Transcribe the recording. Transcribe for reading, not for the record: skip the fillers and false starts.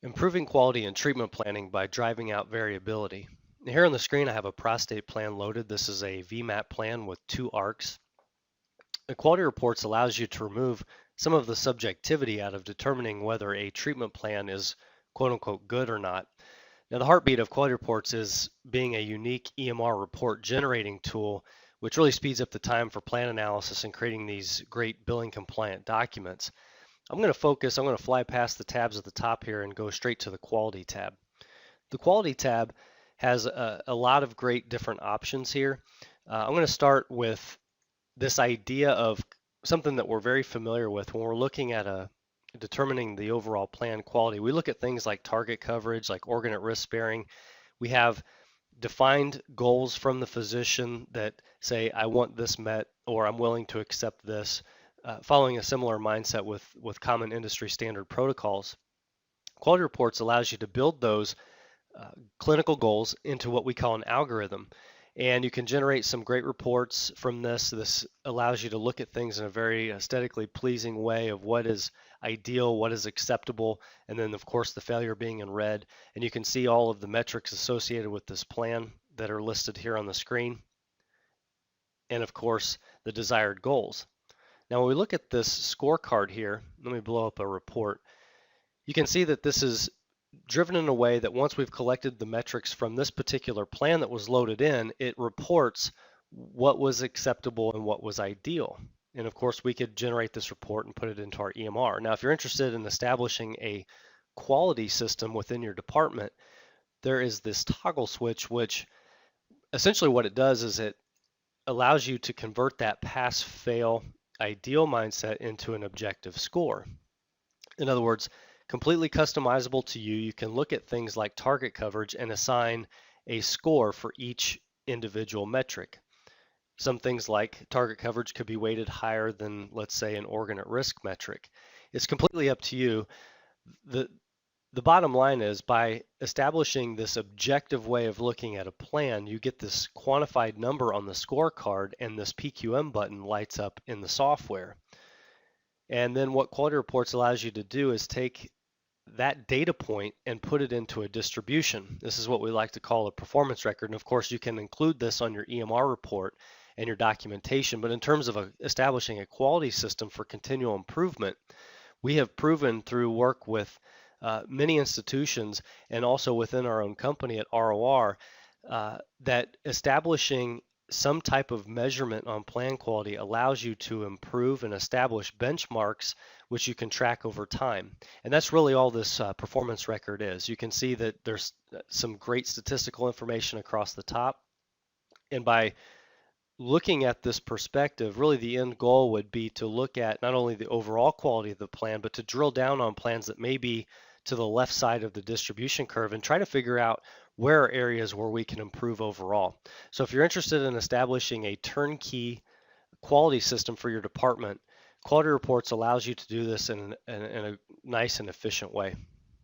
Improving quality and treatment planning by driving out variability. Here on the screen, I have a prostate plan loaded. This is a VMAP plan with two arcs. The quality reports allows you to remove some of the subjectivity out of determining whether a treatment plan is quote unquote good or not. Now, the heartbeat of quality reports is being a unique EMR report generating tool, which really speeds up the time for plan analysis and creating these great billing compliant documents. I'm going to fly past the tabs at the top here and go straight to the quality tab. The quality tab has a lot of great different options here. I'm going to start with this idea of something that we're very familiar with when we're looking at determining the overall plan quality. We look at things like target coverage, like organ at risk sparing. We have defined goals from the physician that say, I want this met, or I'm willing to accept this, following a similar mindset with common industry standard protocols. Quality reports allows you to build those clinical goals into what we call an algorithm. And you can generate some great reports from this. This allows you to look at things in a very aesthetically pleasing way of what is ideal, what is acceptable, and then of course the failure being in red. And you can see all of the metrics associated with this plan that are listed here on the screen. And of course, the desired goals. Now, when we look at this scorecard here, let me blow up a report. You can see that this is driven in a way that once we've collected the metrics from this particular plan that was loaded in, it reports what was acceptable and what was ideal. And of course, we could generate this report and put it into our EMR. Now, if you're interested in establishing a quality system within your department, there is this toggle switch, which essentially what it does is it allows you to convert that pass-fail ideal mindset into an objective score. In other words, completely customizable to you. You can look at things like target coverage and assign a score for each individual metric. Some things like target coverage could be weighted higher than, let's say, an organ at risk metric. It's completely up to you. The bottom line is by establishing this objective way of looking at a plan, you get this quantified number on the scorecard, and this PQM button lights up in the software. And then what quality reports allows you to do is take that data point and put it into a distribution. This is what we like to call a performance record. And of course, you can include this on your EMR report and your documentation. But in terms of establishing a quality system for continual improvement, we have proven through work with many institutions and also within our own company at ROR that establishing some type of measurement on plan quality allows you to improve and establish benchmarks which you can track over time. And that's really all this performance record is. You can see that there's some great statistical information across the top. And by looking at this perspective, really the end goal would be to look at not only the overall quality of the plan, but to drill down on plans that may be to the left side of the distribution curve and try to figure out where are areas where we can improve overall. So if you're interested in establishing a turnkey quality system for your department, Quality Reports allows you to do this in a nice and efficient way.